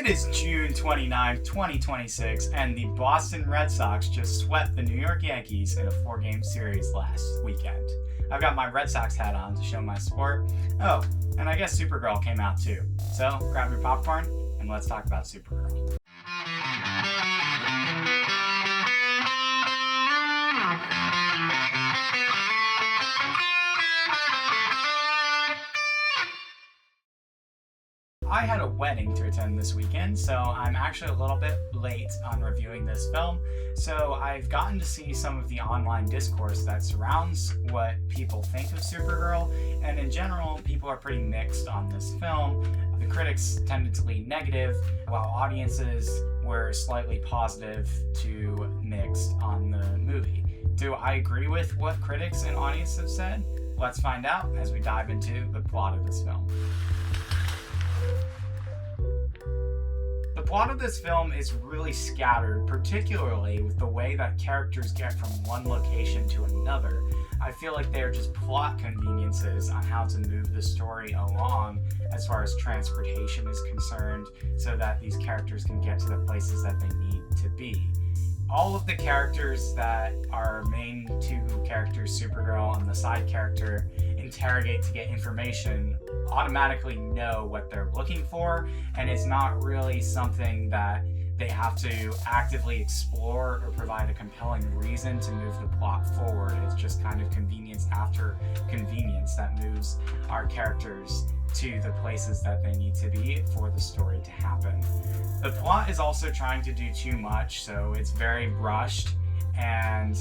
It is June 29th, 2026, and the Boston Red Sox just swept the New York Yankees in a 4-game series last weekend. I've got my Red Sox hat on to show my support. Oh, and I guess Supergirl came out too. So grab your popcorn and let's talk about Supergirl. I had a wedding to attend this weekend, so I'm actually a little bit late on reviewing this film. So I've gotten to see some of the online discourse that surrounds what people think of Supergirl, and in general, people are pretty mixed on this film. The critics tended to lean negative, while audiences were slightly positive to mixed on the movie. Do I agree with what critics and audience have said? Let's find out as we dive into the plot of this film. The plot of this film is really scattered, particularly with the way that characters get from one location to another. I feel like they are just plot conveniences on how to move the story along as far as transportation is concerned, so that these characters can get to the places that they need to be. All of the characters that are main two characters, Supergirl and the side character, interrogate to get information automatically know what they're looking for, and it's not really something that they have to actively explore or provide a compelling reason to move the plot forward. It's just kind of convenience after convenience that moves our characters to the places that they need to be for the story to happen. The plot is also trying to do too much, so it's very rushed, and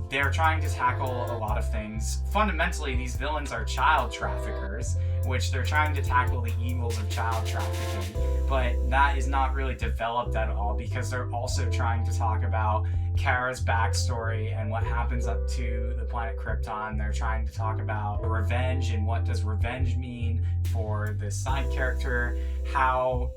they're trying to tackle a lot of things. Fundamentally, these villains are child traffickers, which they're trying to tackle the evils of child trafficking, but that is not really developed at all because they're also trying to talk about Kara's backstory and what happens up to the planet Krypton. They're trying to talk about revenge and what does revenge mean for this side character. How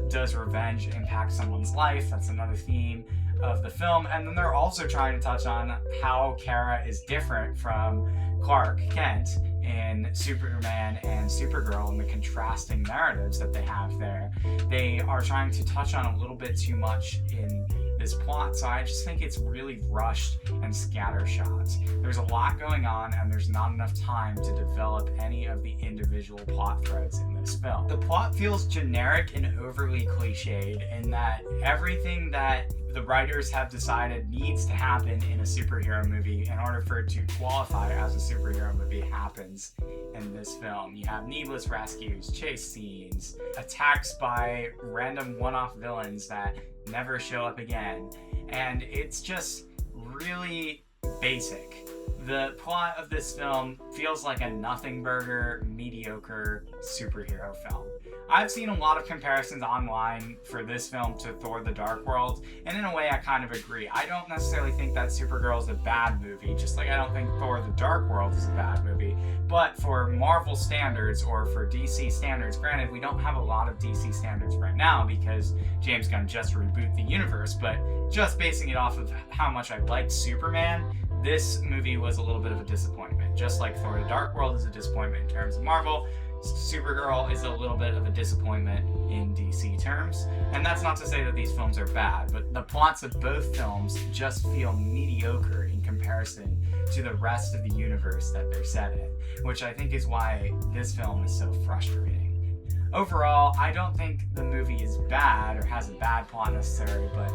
does revenge impact someone's life? That's another theme of the film. And then they're also trying to touch on how Kara is different from Clark Kent in Superman and Supergirl and the contrasting narratives that they have there. They are trying to touch on a little bit too much in this plot, so I just think it's really rushed and scattershot. There's a lot going on and there's not enough time to develop any of the individual plot threads in this film. The plot feels generic and overly cliched in that everything that the writers have decided needs to happen in a superhero movie in order for it to qualify as a superhero movie happens in this film. You have needless rescues, chase scenes, attacks by random one-off villains that never show up again, and it's just really basic. The plot of this film feels like a nothing burger, mediocre superhero film. I've seen a lot of comparisons online for this film to Thor: The Dark World, and in a way I kind of agree. I don't necessarily think that Supergirl is a bad movie, just like I don't think Thor: The Dark World is a bad movie. But for Marvel standards, or for DC standards, granted we don't have a lot of DC standards right now because James Gunn just rebooted the universe, but just basing it off of how much I liked Superman, this movie was a little bit of a disappointment. Just like Thor: The Dark World is a disappointment in terms of Marvel, Supergirl is a little bit of a disappointment in DC terms. And that's not to say that these films are bad, but the plots of both films just feel mediocre in comparison to the rest of the universe that they're set in, which I think is why this film is so frustrating. Overall, I don't think the movie is bad or has a bad plot necessarily, but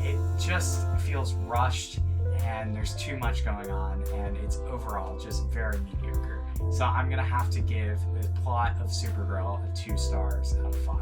it just feels rushed and there's too much going on, and it's overall just very mediocre. So I'm gonna have to give the plot of Supergirl a 2 stars out of 5.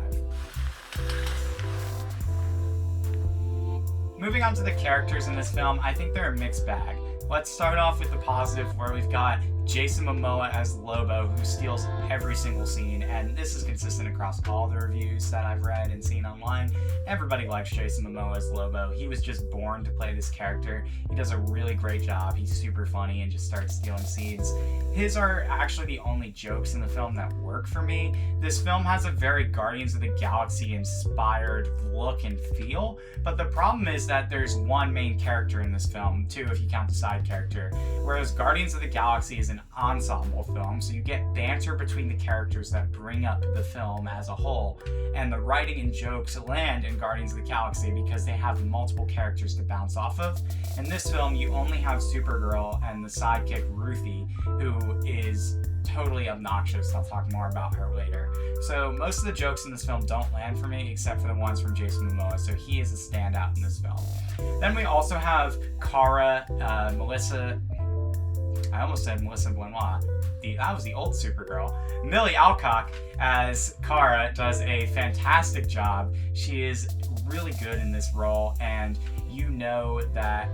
Moving on to the characters in this film, I think they're a mixed bag. Let's start off with the positive, where we've got Jason Momoa as Lobo, who steals every single scene, and this is consistent across all the reviews that I've read and seen online. Everybody likes Jason Momoa as Lobo. He was just born to play this character. He does a really great job. He's super funny and just starts stealing scenes. His are actually the only jokes in the film that work for me. This film has a very Guardians of the Galaxy inspired look and feel, but the problem is that there's one main character in this film, 2 if you count the side character, whereas Guardians of the Galaxy is an an ensemble film, so you get banter between the characters that bring up the film as a whole, and the writing and jokes land in Guardians of the Galaxy because they have multiple characters to bounce off of. In this film, you only have Supergirl and the sidekick Ruthie, who is totally obnoxious. I'll talk more about her later. So most of the jokes in this film don't land for me, except for the ones from Jason Momoa, so he is a standout in this film. Then we also have Kara, I almost said Melissa Benoit. That was the old Supergirl. Millie Alcock as Kara does a fantastic job. She is really good in this role, and you know that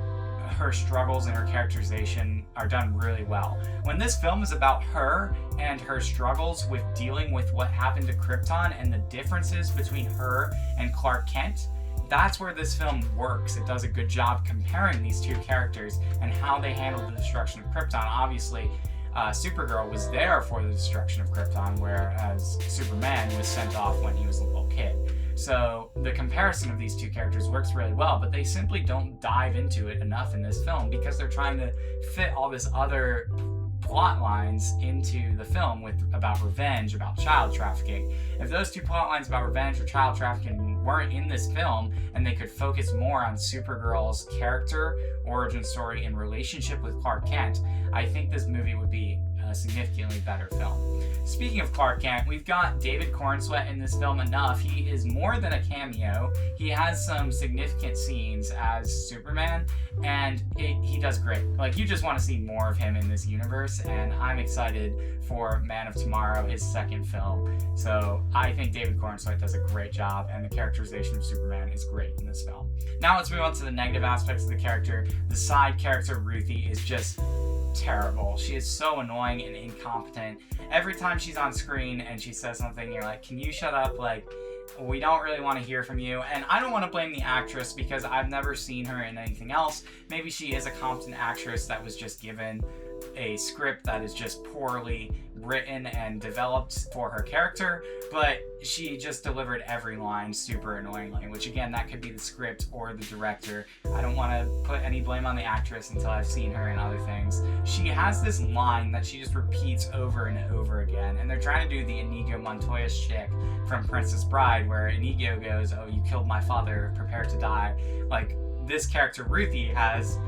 her struggles and her characterization are done really well. When this film is about her and her struggles with dealing with what happened to Krypton and the differences between her and Clark Kent, that's where this film works. It does a good job comparing these two characters and how they handled the destruction of Krypton. Obviously, Supergirl was there for the destruction of Krypton, whereas Superman was sent off when he was a little kid. So the comparison of these two characters works really well, but they simply don't dive into it enough in this film because they're trying to fit all this other plot lines into the film about revenge, about child trafficking. If those two plot lines about revenge or child trafficking weren't in this film and they could focus more on Supergirl's character, origin story, and relationship with Clark Kent, I think this movie would be a significantly better film. Speaking of Clark Kent, we've got David Corenswet in this film enough. He is more than a cameo. He has some significant scenes as Superman, and he does great. Like, you just want to see more of him in this universe, and I'm excited for Man of Tomorrow, his second film. So I think David Corenswet does a great job, and the characterization of Superman is great in this film. Now let's move on to the negative aspects of the character. The side character, Ruthie, is just terrible. She is so annoying and incompetent. Every time she's on screen and she says something, you're like, can you shut up? Like, we don't really want to hear from you. And I don't want to blame the actress because I've never seen her in anything else. Maybe she is a competent actress that was just given a script that is just poorly written and developed for her character, but she just delivered every line super annoyingly, which again, that could be the script or the director. I don't want to put any blame on the actress until I've seen her in other things. She has this line that she just repeats over and over again, and they're trying to do the Inigo Montoya shtick from Princess Bride, where Inigo goes, "Oh, you killed my father, prepare to die." Like, this character Ruthie has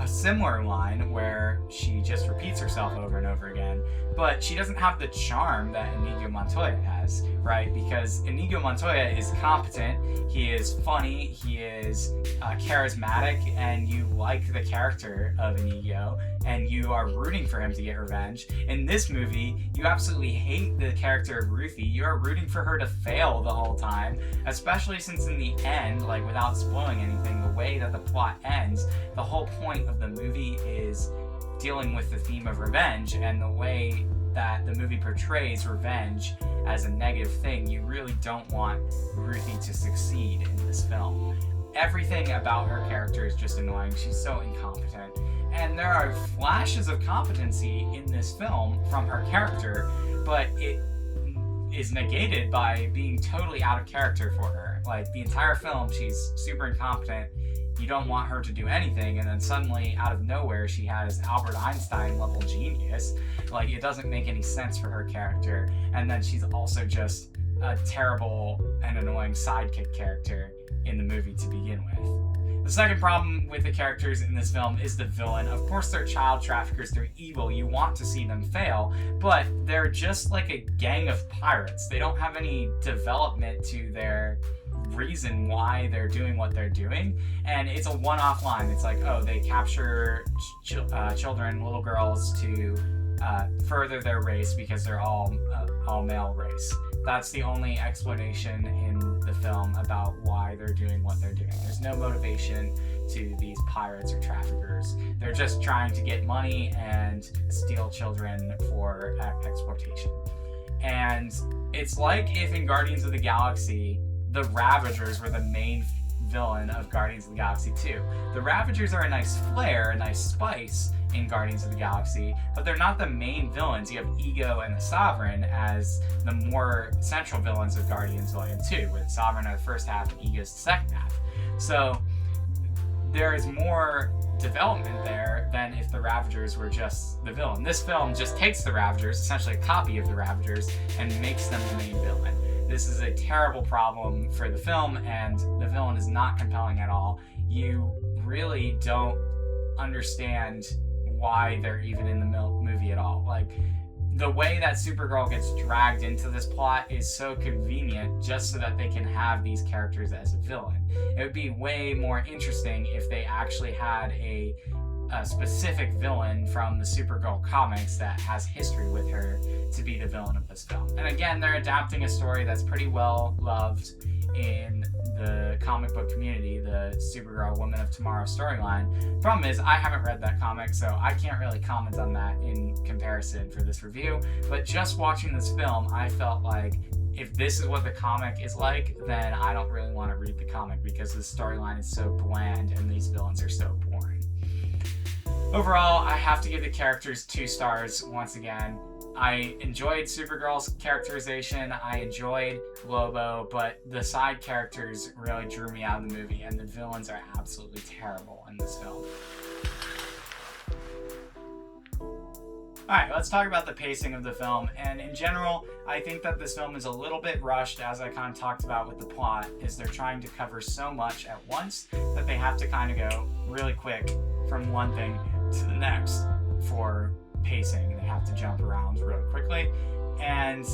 a similar line where she just repeats herself over and over again, but she doesn't have the charm that Inigo Montoya has, right? Because Inigo Montoya is competent, he is funny, he is charismatic, and you like the character of Inigo, and you are rooting for him to get revenge. In this movie, you absolutely hate the character of Ruthie. You are rooting for her to fail the whole time, especially since in the end, like, without spoiling anything, the way that the plot ends, the whole point of the movie is dealing with the theme of revenge, and the way that the movie portrays revenge as a negative thing, you really don't want Ruthie to succeed in this film. Everything about her character is just annoying. She's so incompetent. And there are flashes of competency in this film from her character, but it is negated by being totally out of character for her. Like, the entire film, she's super incompetent. You don't want her to do anything, and then suddenly, out of nowhere, she has Albert Einstein level genius. Like, it doesn't make any sense for her character. And then she's also just a terrible and annoying sidekick character in the movie to begin with. The second problem with the characters in this film is the villain. Of course, they're child traffickers, they're evil, you want to see them fail, but they're just like a gang of pirates. They don't have any development to their reason why they're doing what they're doing, and it's a one-off line. It's like, oh, they capture children, little girls, to further their race because they're all male race. That's the only explanation in the film about why they're doing what they're doing. There's no motivation to these pirates or traffickers. They're just trying to get money and steal children for exploitation. And it's like if in Guardians of the Galaxy, the Ravagers were the main villain of Guardians of the Galaxy 2. The Ravagers are a nice flair, a nice spice in Guardians of the Galaxy, but they're not the main villains. You have Ego and the Sovereign as the more central villains of Guardians Volume 2, with Sovereign are the first half and Ego's the second half. So there is more development there than if the Ravagers were just the villain. This film just takes the Ravagers, essentially a copy of the Ravagers, and makes them the main villain. This is a terrible problem for the film, and the villain is not compelling at all. You really don't understand why they're even in the movie at all. Like, the way that Supergirl gets dragged into this plot is so convenient just so that they can have these characters as a villain. It would be way more interesting if they actually had a specific villain from the Supergirl comics that has history with her to be the villain of this film. And again, they're adapting a story that's pretty well loved in the comic book community, the Supergirl Women of Tomorrow storyline. Problem is, I haven't read that comic, so I can't really comment on that in comparison for this review, but just watching this film, I felt like if this is what the comic is like, then I don't really want to read the comic because the storyline is so bland and these villains are so boring. Overall, I have to give the characters 2 stars once again. I enjoyed Supergirl's characterization, I enjoyed Lobo, but the side characters really drew me out of the movie, and the villains are absolutely terrible in this film. Alright, let's talk about the pacing of the film, and in general, I think that this film is a little bit rushed, as I kind of talked about with the plot, is they're trying to cover so much at once that they have to kind of go really quick from one thing to the next for pacing. They have to jump around really quickly, and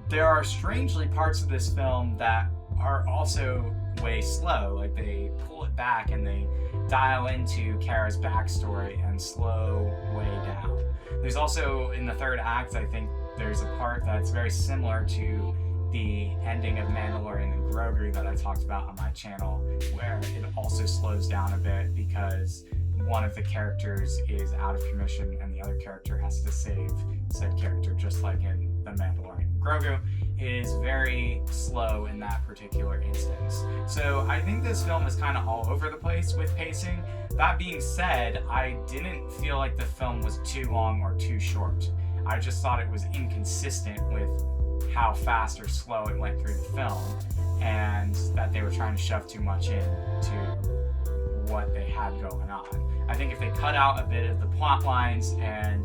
there are strangely parts of this film that are also way slow. Like, they pull it back and they dial into Kara's backstory and slow way down. There's also, in the third act, I think there's a part that's very similar to the ending of Mandalorian and Grogu that I talked about on my channel, where it also slows down a bit because one of the characters is out of commission and the other character has to save said character, just like in The Mandalorian. Grogu is very slow in that particular instance. So I think this film is kind of all over the place with pacing. That being said, I didn't feel like the film was too long or too short. I just thought it was inconsistent with how fast or slow it went through the film, and that they were trying to shove too much in to what they had going on. I think if they cut out a bit of the plot lines and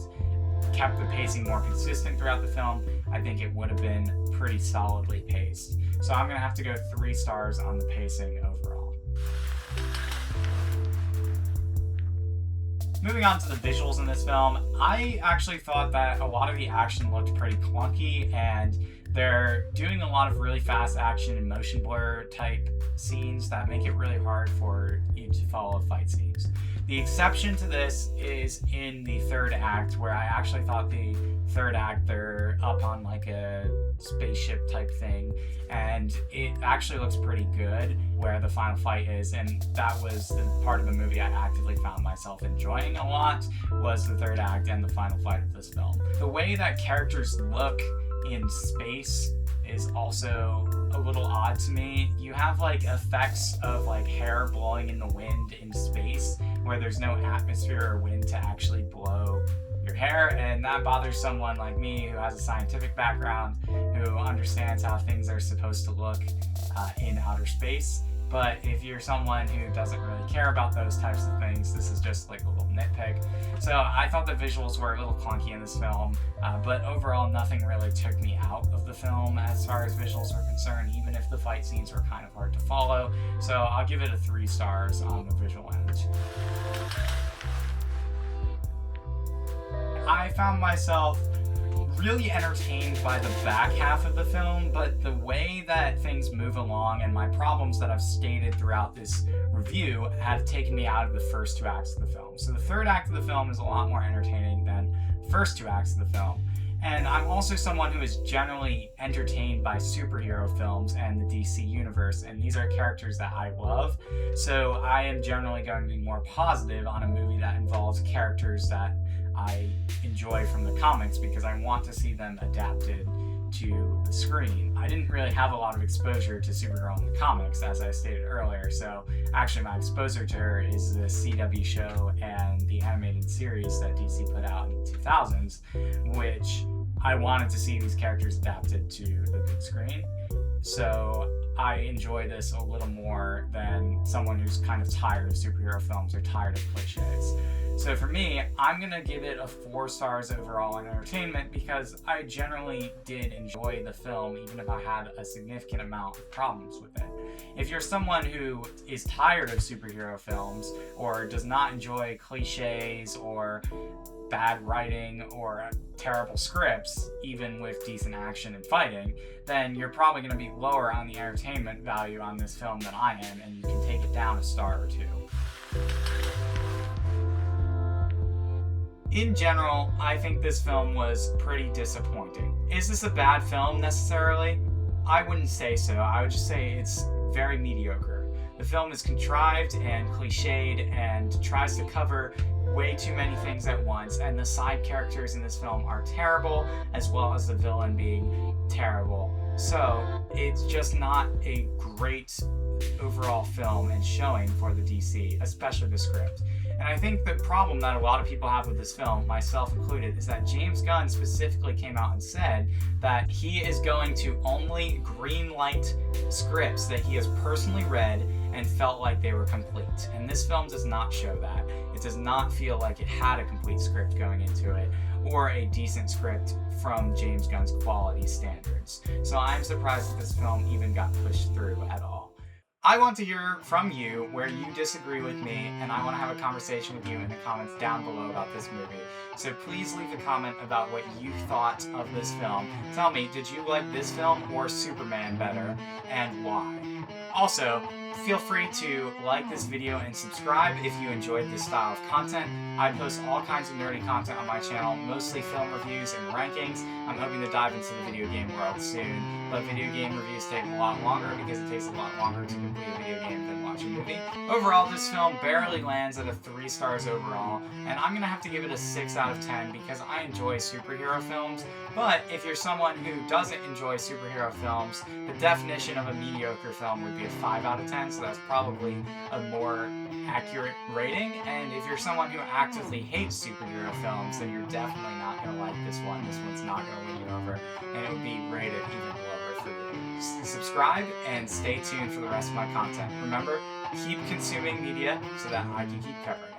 kept the pacing more consistent throughout the film, I think it would have been pretty solidly paced. So I'm going to have to go 3 stars on the pacing overall. Moving on to the visuals in this film, I actually thought that a lot of the action looked pretty clunky, and they're doing a lot of really fast action and motion blur type scenes that make it really hard for you to follow fight scenes. The exception to this is in the third act, where I actually thought the third act, they're up on like a spaceship type thing, and it actually looks pretty good where the final fight is, and that was the part of the movie I actively found myself enjoying a lot, was the third act and the final fight of this film. The way that characters look in space is also a little odd to me. You have like effects of like hair blowing in the wind in space where there's no atmosphere or wind to actually blow your hair, and that bothers someone like me who has a scientific background, who understands how things are supposed to look in outer space. But if you're someone who doesn't really care about those types of things, this is just like a little nitpick. So I thought the visuals were a little clunky in this film, but overall nothing really took me out of the film as far as visuals are concerned, even if the fight scenes were kind of hard to follow. So I'll give it a 3 stars on the visual end. I found myself really entertained by the back half of the film, but the way that things move along and my problems that I've stated throughout this review have taken me out of the first 2 acts of the film. So the third act of the film is a lot more entertaining than the first 2 acts of the film. And I'm also someone who is generally entertained by superhero films and the DC universe, and these are characters that I love. So I am generally going to be more positive on a movie that involves characters that I enjoy from the comics, because I want to see them adapted to the screen. I didn't really have a lot of exposure to Supergirl in the comics, as I stated earlier, so actually my exposure to her is the CW show and the animated series that DC put out in the 2000s, which I wanted to see these characters adapted to the big screen. So I enjoy this a little more than someone who's kind of tired of superhero films or tired of cliches. So for me, I'm gonna give it a 4 stars overall in entertainment because I generally did enjoy the film, even if I had a significant amount of problems with it. If you're someone who is tired of superhero films or does not enjoy cliches or bad writing or terrible scripts, even with decent action and fighting, then you're probably going to be lower on the entertainment value on this film than I am, and you can take it down a star or 2. In general, I think this film was pretty disappointing. Is this a bad film necessarily? I wouldn't say so. I would just say it's very mediocre. The film is contrived and cliched and tries to cover way too many things at once, and the side characters in this film are terrible, as well as the villain being terrible. So it's just not a great overall film and showing for the DC, especially the script. And I think the problem that a lot of people have with this film, myself included, is that James Gunn specifically came out and said that he is going to only greenlight scripts that he has personally read and felt like they were complete. And this film does not show that. It does not feel like it had a complete script going into it, or a decent script from James Gunn's quality standards. So I'm surprised that this film even got pushed through at all. I want to hear from you where you disagree with me, and I want to have a conversation with you in the comments down below about this movie. So please leave a comment about what you thought of this film. Tell me, did you like this film or Superman better, and why? Also, feel free to like this video and subscribe if you enjoyed this style of content. I post all kinds of nerdy content on my channel, mostly film reviews and rankings. I'm hoping to dive into the video game world soon, but video game reviews take a lot longer because it takes a lot longer to complete a video game than watch a movie. Overall, this film barely lands at a 3 stars overall, and I'm gonna have to give it a 6 out of 10 because I enjoy superhero films. But if you're someone who doesn't enjoy superhero films, the definition of a mediocre film would be a 5 out of 10, so that's probably a more accurate rating. And if you're someone who actively hates superhero films, then you're definitely not going to like this one. This one's not going to win you over, and it would be rated even lower for you. Subscribe and stay tuned for the rest of my content. Remember, keep consuming media so that I can keep covering it.